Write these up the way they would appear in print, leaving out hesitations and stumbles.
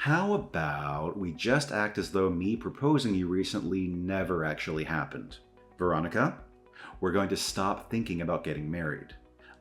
How about we just act as though me proposing you recently never actually happened? Veronica, we're going to stop thinking about getting married.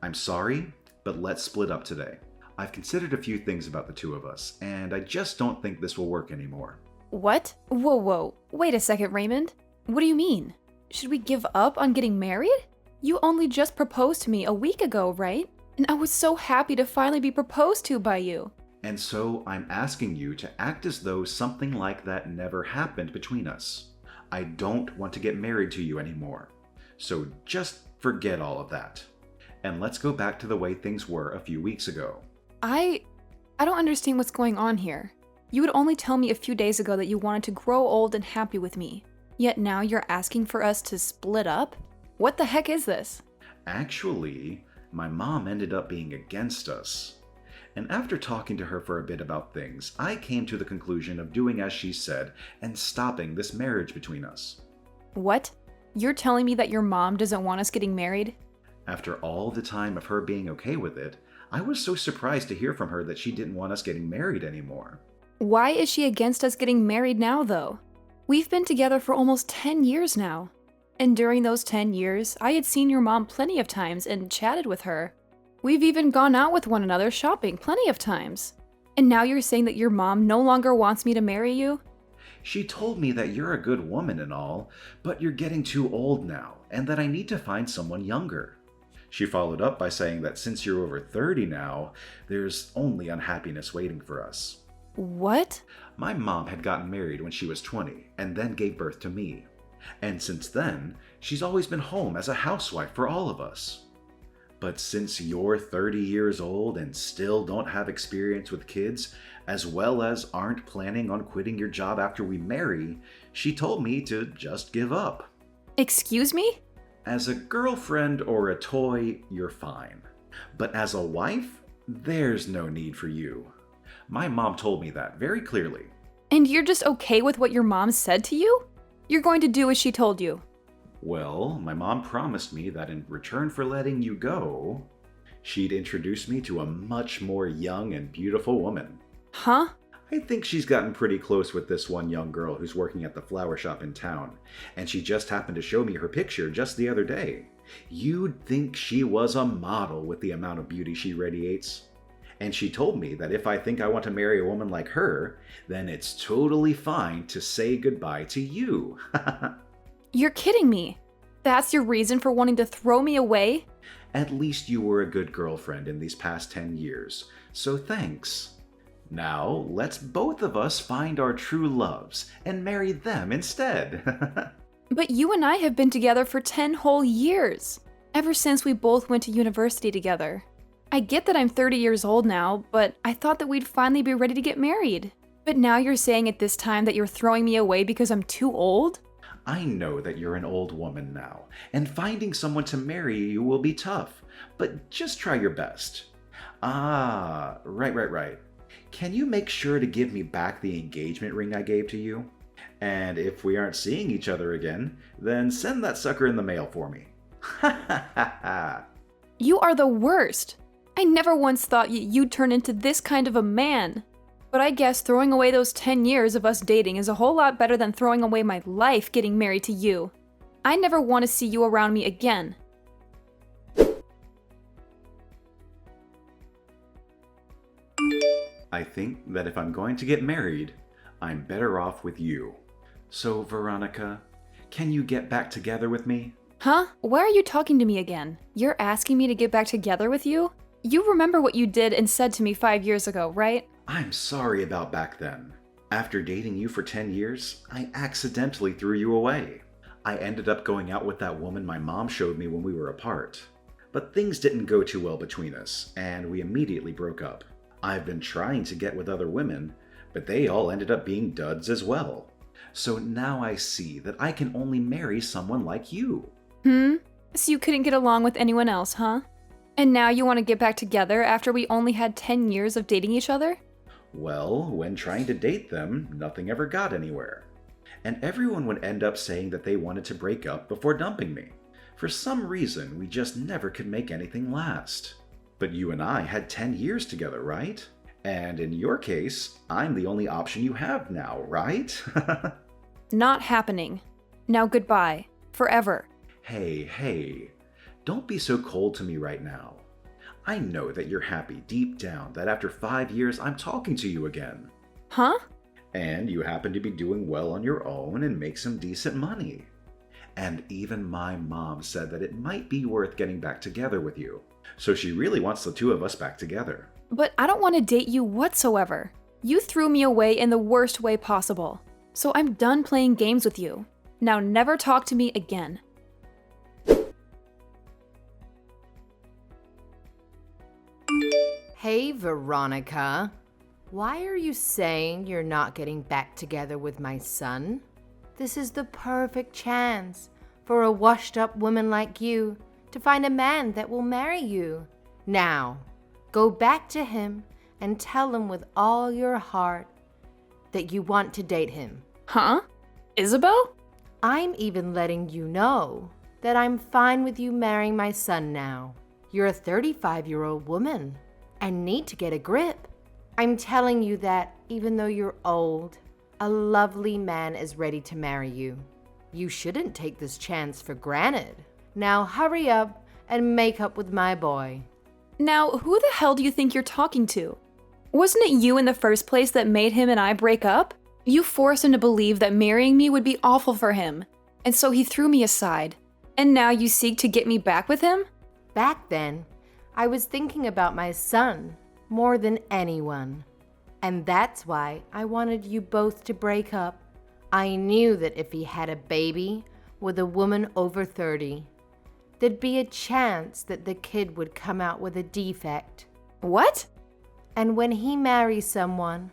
I'm sorry, but let's split up today. I've considered a few things about the two of us, and I just don't think this will work anymore. What? Whoa. Wait a second, Raymond. What do you mean? Should we give up on getting married? You only just proposed to me a week ago, right? And I was so happy to finally be proposed to by you. And so I'm asking you to act as though something like that never happened between us. I don't want to get married to you anymore. So just forget all of that. And let's go back to the way things were a few weeks ago. I don't understand what's going on here. You would only tell me a few days ago that you wanted to grow old and happy with me. Yet now you're asking for us to split up? What the heck is this? Actually, my mom ended up being against us. And after talking to her for a bit about things, I came to the conclusion of doing as she said and stopping this marriage between us. What? You're telling me that your mom doesn't want us getting married? After all the time of her being okay with it, I was so surprised to hear from her that she didn't want us getting married anymore. Why is she against us getting married now, though? We've been together for almost 10 years now. And during those 10 years, I had seen your mom plenty of times and chatted with her. We've even gone out with one another shopping plenty of times. And now you're saying that your mom no longer wants me to marry you? She told me that you're a good woman and all, but you're getting too old now, and that I need to find someone younger. She followed up by saying that since you're over 30 now, there's only unhappiness waiting for us. What? My mom had gotten married when she was 20, and then gave birth to me. And since then, she's always been home as a housewife for all of us. But since you're 30 years old and still don't have experience with kids, as well as aren't planning on quitting your job after we marry, she told me to just give up. Excuse me? As a girlfriend or a toy, you're fine. But as a wife, there's no need for you. My mom told me that very clearly. And you're just okay with what your mom said to you? You're going to do as she told you. Well, my mom promised me that in return for letting you go, she'd introduce me to a much more young and beautiful woman. Huh? I think she's gotten pretty close with this one young girl who's working at the flower shop in town, and she just happened to show me her picture just the other day. You'd think she was a model with the amount of beauty she radiates. And she told me that if I think I want to marry a woman like her, then it's totally fine to say goodbye to you. You're kidding me. That's your reason for wanting to throw me away? At least you were a good girlfriend in these past 10 years, so thanks. Now, let's both of us find our true loves and marry them instead. But you and I have been together for 10 whole years, ever since we both went to university together. I get that I'm 30 years old now, but I thought that we'd finally be ready to get married. But now you're saying at this time that you're throwing me away because I'm too old? I know that you're an old woman now, and finding someone to marry you will be tough, but just try your best. Ah, right. Can you make sure to give me back the engagement ring I gave to you? And if we aren't seeing each other again, then send that sucker in the mail for me. Ha ha ha ha. You are the worst. I never once thought you'd turn into this kind of a man. But I guess throwing away those 10 years of us dating is a whole lot better than throwing away my life getting married to you. I never want to see you around me again. I think that if I'm going to get married, I'm better off with you. So, Veronica, can you get back together with me? Huh? Why are you talking to me again? You're asking me to get back together with you? You remember what you did and said to me 5 years ago, right? I'm sorry about back then. After dating you for 10 years, I accidentally threw you away. I ended up going out with that woman my mom showed me when we were apart. But things didn't go too well between us, and we immediately broke up. I've been trying to get with other women, but they all ended up being duds as well. So now I see that I can only marry someone like you. So you couldn't get along with anyone else, huh? And now you want to get back together after we only had 10 years of dating each other? Well, when trying to date them, nothing ever got anywhere. And everyone would end up saying that they wanted to break up before dumping me. For some reason, we just never could make anything last. But you and I had 10 years together, right? And in your case, I'm the only option you have now, right? Not happening. Now goodbye. Forever. Hey, don't be so cold to me right now. I know that you're happy deep down that after 5 years I'm talking to you again. Huh? And you happen to be doing well on your own and make some decent money. And even my mom said that it might be worth getting back together with you. So she really wants the two of us back together. But I don't want to date you whatsoever. You threw me away in the worst way possible. So I'm done playing games with you. Now never talk to me again. Hey, Veronica. Why are you saying you're not getting back together with my son? This is the perfect chance for a washed-up woman like you to find a man that will marry you. Now, go back to him and tell him with all your heart that you want to date him. Huh? Isabel? I'm even letting you know that I'm fine with you marrying my son now. You're a 35-year-old woman and need to get a grip. I'm telling you that even though you're old, a lovely man is ready to marry you. You shouldn't take this chance for granted. Now hurry up and make up with my boy. Now, who the hell do you think you're talking to? Wasn't it you in the first place that made him and I break up? You forced him to believe that marrying me would be awful for him, and so he threw me aside. And now you seek to get me back with him? Back then, I was thinking about my son more than anyone. And that's why I wanted you both to break up. I knew that if he had a baby with a woman over 30, there'd be a chance that the kid would come out with a defect. What? And when he marries someone,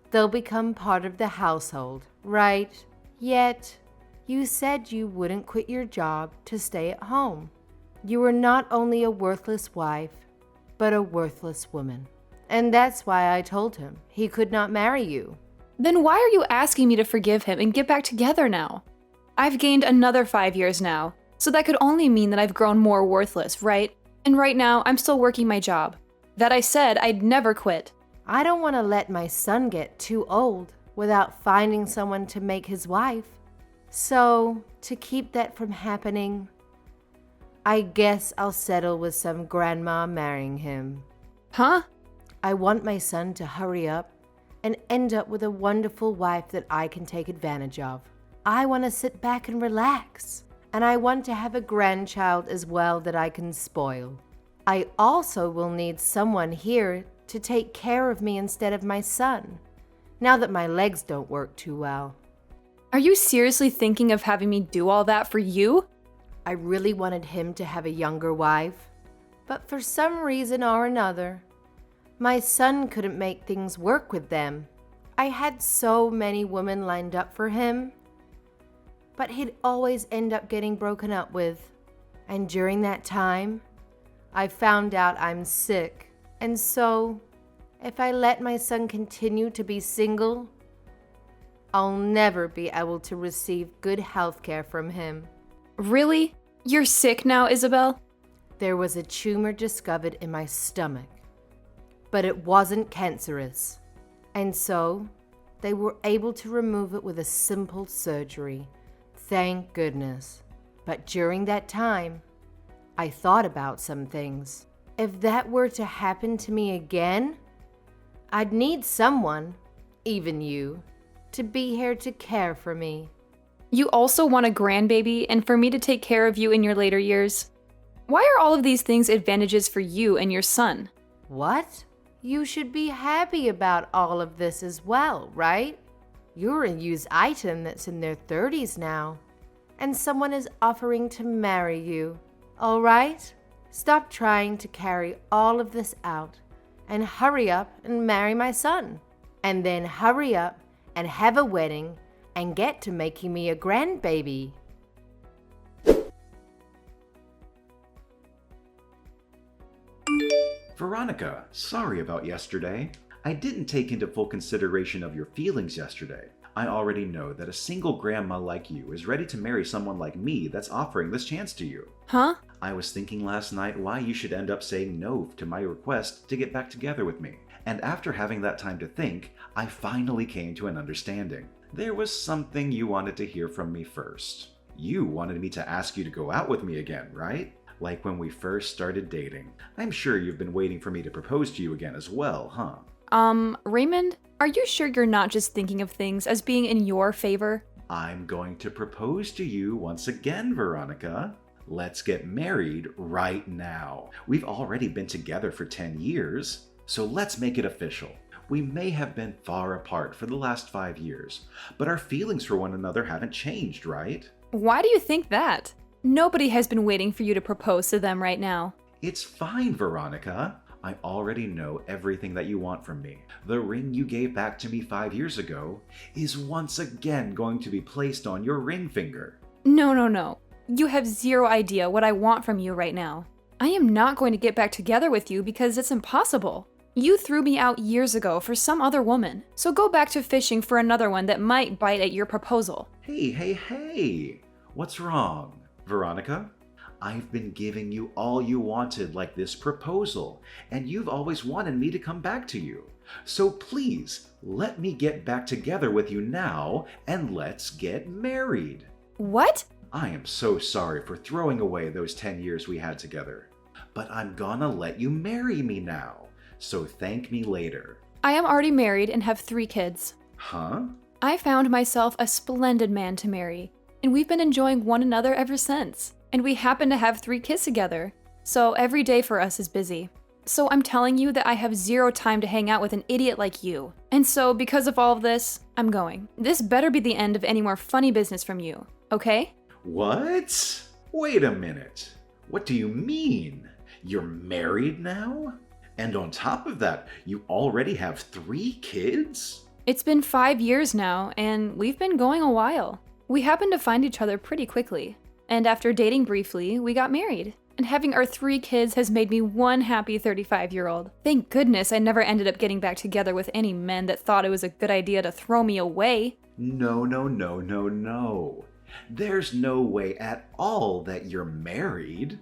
they'll become part of the household, right? Yet, you said you wouldn't quit your job to stay at home. You were not only a worthless wife, but a worthless woman. And that's why I told him he could not marry you. Then why are you asking me to forgive him and get back together now? I've gained another 5 years now, so that could only mean that I've grown more worthless, right? And right now, I'm still working my job. That I said I'd never quit. I don't want to let my son get too old without finding someone to make his wife. So, to keep that from happening, I guess I'll settle with some grandma marrying him. Huh? I want my son to hurry up and end up with a wonderful wife that I can take advantage of. I want to sit back and relax, and I want to have a grandchild as well that I can spoil. I also will need someone here to take care of me instead of my son, now that my legs don't work too well. Are you seriously thinking of having me do all that for you? I really wanted him to have a younger wife, but for some reason or another, my son couldn't make things work with them. I had so many women lined up for him, but he'd always end up getting broken up with. And during that time, I found out I'm sick. And so, if I let my son continue to be single, I'll never be able to receive good health care from him. Really? You're sick now, Isabel? There was a tumor discovered in my stomach, but it wasn't cancerous. And so, they were able to remove it with a simple surgery. Thank goodness. But during that time, I thought about some things. If that were to happen to me again, I'd need someone, even you, to be here to care for me. You also want a grandbaby and for me to take care of you in your later years? Why are all of these things advantages for you and your son? What? You should be happy about all of this as well, right? You're a used item that's in their 30s now, and someone is offering to marry you, all right? Stop trying to carry all of this out and hurry up and marry my son. And then hurry up and have a wedding and get to making me a grandbaby. Veronica, sorry about yesterday. I didn't take into full consideration of your feelings yesterday. I already know that a single grandma like you is ready to marry someone like me that's offering this chance to you. Huh? I was thinking last night why you should end up saying no to my request to get back together with me. And after having that time to think, I finally came to an understanding. There was something you wanted to hear from me first. You wanted me to ask you to go out with me again, right? Like when we first started dating. I'm sure you've been waiting for me to propose to you again as well, huh? Raymond, are you sure you're not just thinking of things as being in your favor? I'm going to propose to you once again, Veronica. Let's get married right now. We've already been together for 10 years, so let's make it official. We may have been far apart for the last 5 years, but our feelings for one another haven't changed, right? Why do you think that? Nobody has been waiting for you to propose to them right now. It's fine, Veronica. I already know everything that you want from me. The ring you gave back to me 5 years ago is once again going to be placed on your ring finger. No. You have zero idea what I want from you right now. I am not going to get back together with you because it's impossible. You threw me out years ago for some other woman, so go back to fishing for another one that might bite at your proposal. Hey. What's wrong, Veronica? I've been giving you all you wanted, like this proposal, and you've always wanted me to come back to you. So please, let me get back together with you now, and let's get married. What? I am so sorry for throwing away those 10 years we had together, but I'm gonna let you marry me now, so thank me later. I am already married and have 3 kids. Huh? I found myself a splendid man to marry, and we've been enjoying one another ever since. And we happen to have 3 kids together, so every day for us is busy. So I'm telling you that I have zero time to hang out with an idiot like you. And so because of all of this, I'm going. This better be the end of any more funny business from you, okay? What? Wait a minute. What do you mean? You're married now? And on top of that, you already have 3 kids? It's been 5 years now, and we've been going a while. We happened to find each other pretty quickly. And after dating briefly, we got married. And having our 3 kids has made me one happy 35-year-old. Thank goodness I never ended up getting back together with any men that thought it was a good idea to throw me away. No. There's no way at all that you're married.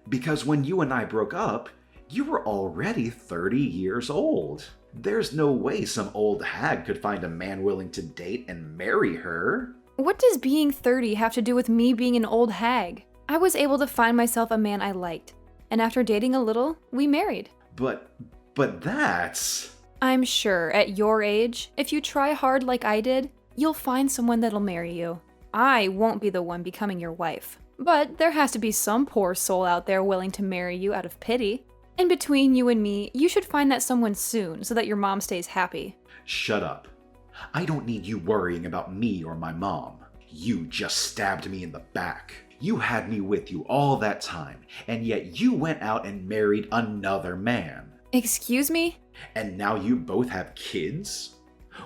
Because when you and I broke up, you were already 30 years old. There's no way some old hag could find a man willing to date and marry her. What does being 30 have to do with me being an old hag? I was able to find myself a man I liked, and after dating a little, we married. But that's... I'm sure, at your age, if you try hard like I did, you'll find someone that'll marry you. I won't be the one becoming your wife. But there has to be some poor soul out there willing to marry you out of pity. And between you and me, you should find that someone soon so that your mom stays happy. Shut up. I don't need you worrying about me or my mom. You just stabbed me in the back. You had me with you all that time, and yet you went out and married another man. Excuse me? And now you both have kids?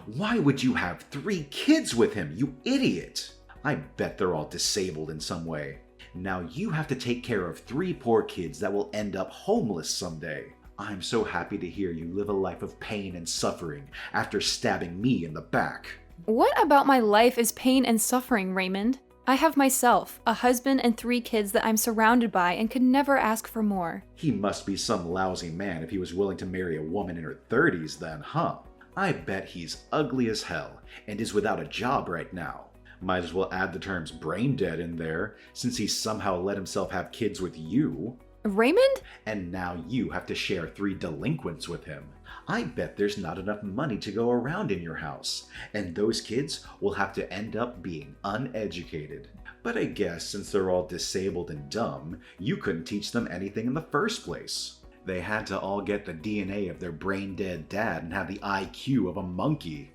Why would you have 3 kids with him, you idiot? I bet they're all disabled in some way. Now you have to take care of 3 poor kids that will end up homeless someday. I'm so happy to hear you live a life of pain and suffering after stabbing me in the back. What about my life is pain and suffering, Raymond? I have myself, a husband, and 3 kids that I'm surrounded by and could never ask for more. He must be some lousy man if he was willing to marry a woman in her 30s then, huh? I bet he's ugly as hell and is without a job right now. Might as well add the terms brain dead in there, since he somehow let himself have kids with you. Raymond? And now you have to share 3 delinquents with him. I bet there's not enough money to go around in your house, and those kids will have to end up being uneducated. But I guess since they're all disabled and dumb, you couldn't teach them anything in the first place. They had to all get the DNA of their brain-dead dad and have the IQ of a monkey.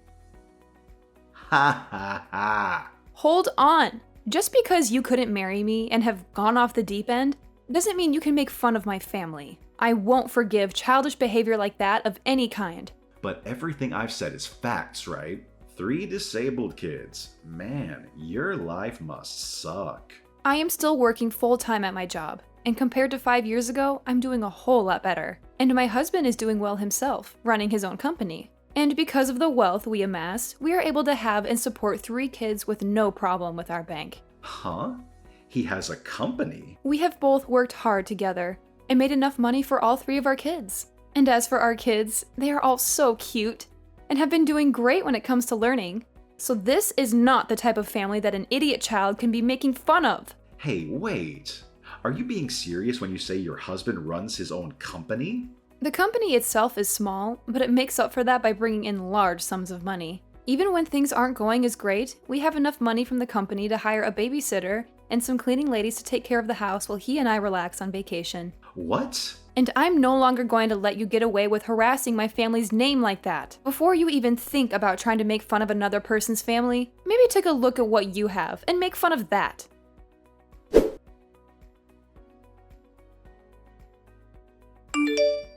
Ha ha ha! Hold on! Just because you couldn't marry me and have gone off the deep end doesn't mean you can make fun of my family. I won't forgive childish behavior like that of any kind. But everything I've said is facts, right? 3 disabled kids. Man, your life must suck. I am still working full-time at my job, and compared to 5 years ago, I'm doing a whole lot better. And my husband is doing well himself, running his own company. And because of the wealth we amassed, we are able to have and support 3 kids with no problem with our bank. Huh? He has a company? We have both worked hard together and made enough money for all 3 of our kids. And as for our kids, they are all so cute and have been doing great when it comes to learning. So this is not the type of family that an idiot child can be making fun of. Hey, wait. Are you being serious when you say your husband runs his own company? The company itself is small, but it makes up for that by bringing in large sums of money. Even when things aren't going as great, we have enough money from the company to hire a babysitter and some cleaning ladies to take care of the house while he and I relax on vacation. What? And I'm no longer going to let you get away with harassing my family's name like that. Before you even think about trying to make fun of another person's family, maybe take a look at what you have and make fun of that.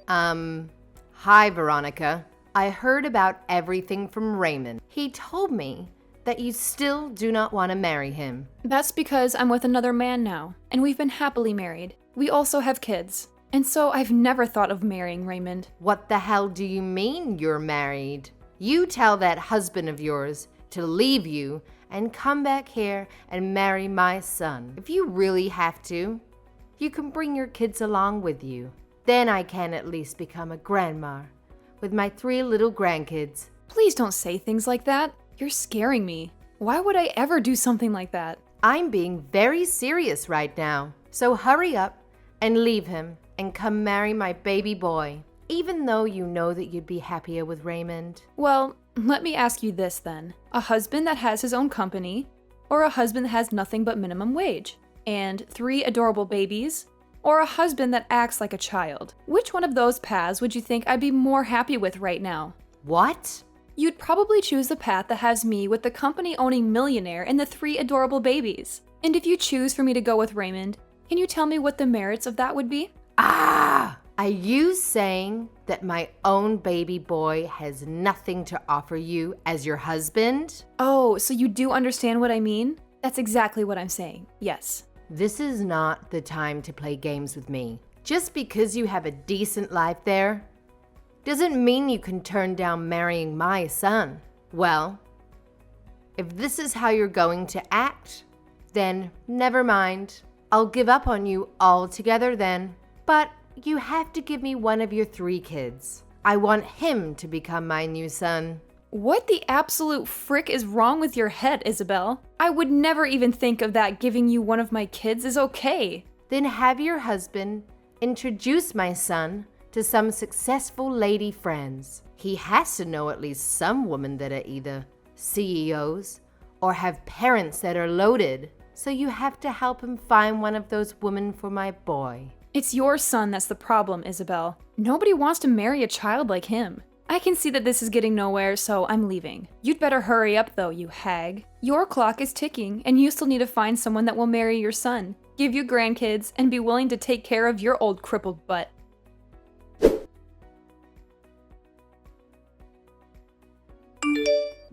Hi, Veronica. I heard about everything from Raymond. He told me that you still do not want to marry him. That's because I'm with another man now, and we've been happily married. We also have kids. And so I've never thought of marrying Raymond. What the hell do you mean you're married? You tell that husband of yours to leave you and come back here and marry my son. If you really have to, you can bring your kids along with you. Then I can at least become a grandma with my 3 little grandkids. Please don't say things like that. You're scaring me. Why would I ever do something like that? I'm being very serious right now. So hurry up and leave him and come marry my baby boy, even though you know that you'd be happier with Raymond. Well, let me ask you this then. A husband that has his own company, or a husband that has nothing but minimum wage, and 3 adorable babies, or a husband that acts like a child? Which one of those paths would you think I'd be more happy with right now? What? You'd probably choose the path that has me with the company-owning millionaire and the 3 adorable babies. And if you choose for me to go with Raymond, can you tell me what the merits of that would be? Are you saying that my own baby boy has nothing to offer you as your husband? Oh, so you do understand what I mean? That's exactly what I'm saying, yes. This is not the time to play games with me. Just because you have a decent life there doesn't mean you can turn down marrying my son. Well, if this is how you're going to act, then never mind. I'll give up on you altogether then. But you have to give me one of your 3 kids. I want him to become my new son. What the absolute frick is wrong with your head, Isabel? I would never even think of that. Giving you one of my kids is okay. Then have your husband introduce my son to some successful lady friends. He has to know at least some women that are either CEOs or have parents that are loaded. So you have to help him find one of those women for my boy. It's your son that's the problem, Isabel. Nobody wants to marry a child like him. I can see that this is getting nowhere, so I'm leaving. You'd better hurry up though, you hag. Your clock is ticking, and you still need to find someone that will marry your son, give you grandkids, and be willing to take care of your old crippled butt.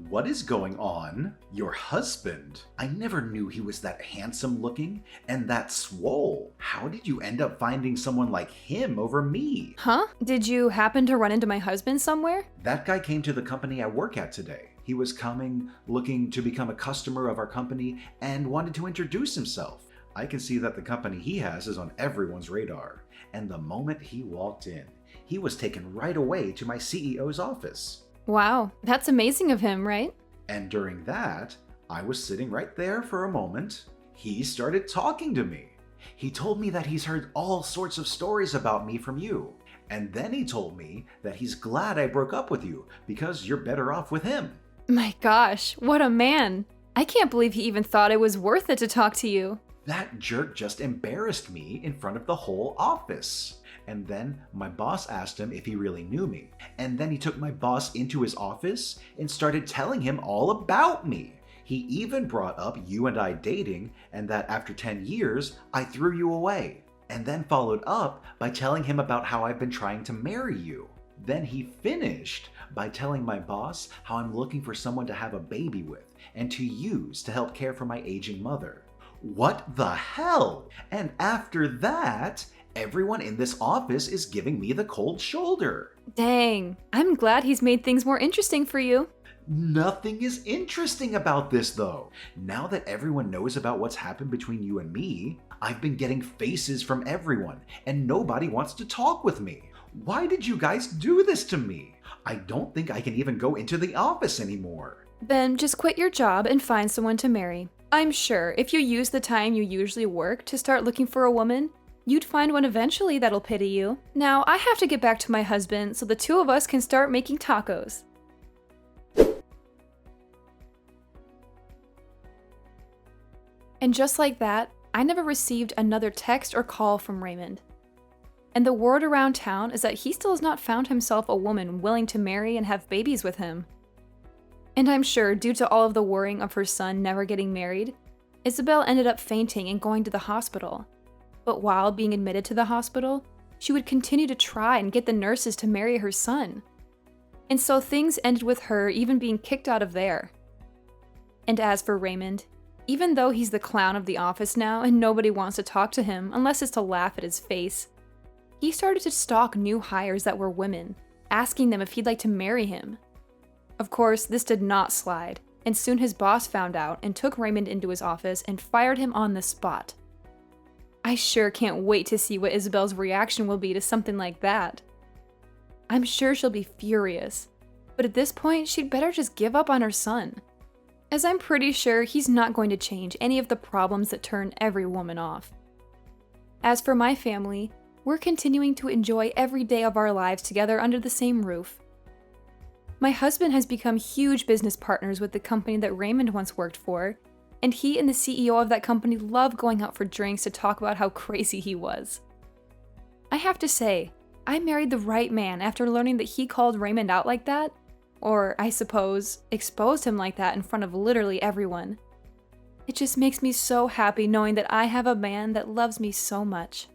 What is going on? Your husband? I never knew he was that handsome looking and that swole. How did you end up finding someone like him over me? Huh? Did you happen to run into my husband somewhere? That guy came to the company I work at today. He was coming, looking to become a customer of our company, and wanted to introduce himself. I can see that the company he has is on everyone's radar. And the moment he walked in, he was taken right away to my CEO's office. Wow, that's amazing of him, right? And during that, I was sitting right there for a moment. He started talking to me. He told me that he's heard all sorts of stories about me from you. And then he told me that he's glad I broke up with you because you're better off with him. My gosh, what a man. I can't believe he even thought it was worth it to talk to you. That jerk just embarrassed me in front of the whole office. And then my boss asked him if he really knew me. And then he took my boss into his office and started telling him all about me. He even brought up you and I dating and that after 10 years, I threw you away. And then followed up by telling him about how I've been trying to marry you. Then he finished by telling my boss how I'm looking for someone to have a baby with and to use to help care for my aging mother. What the hell? And after that, everyone in this office is giving me the cold shoulder. Dang, I'm glad he's made things more interesting for you. Nothing is interesting about this though. Now that everyone knows about what's happened between you and me, I've been getting faces from everyone and nobody wants to talk with me. Why did you guys do this to me? I don't think I can even go into the office anymore. Then just quit your job and find someone to marry. I'm sure if you use the time you usually work to start looking for a woman, you'd find one eventually that'll pity you. Now, I have to get back to my husband so the two of us can start making tacos. And just like that, I never received another text or call from Raymond. And the word around town is that he still has not found himself a woman willing to marry and have babies with him. And I'm sure, due to all of the worrying of her son never getting married, Isabel ended up fainting and going to the hospital. But while being admitted to the hospital, she would continue to try and get the nurses to marry her son. And so things ended with her even being kicked out of there. And as for Raymond, even though he's the clown of the office now and nobody wants to talk to him unless it's to laugh at his face, he started to stalk new hires that were women, asking them if he'd like to marry him. Of course, this did not slide, and soon his boss found out and took Raymond into his office and fired him on the spot. I sure can't wait to see what Isabel's reaction will be to something like that. I'm sure she'll be furious, but at this point, she'd better just give up on her son, as I'm pretty sure he's not going to change any of the problems that turn every woman off. As for my family, we're continuing to enjoy every day of our lives together under the same roof. My husband has become huge business partners with the company that Raymond once worked for, and he and the CEO of that company love going out for drinks to talk about how crazy he was. I have to say, I married the right man after learning that he called Raymond out like that, or I suppose, exposed him like that in front of literally everyone. It just makes me so happy knowing that I have a man that loves me so much.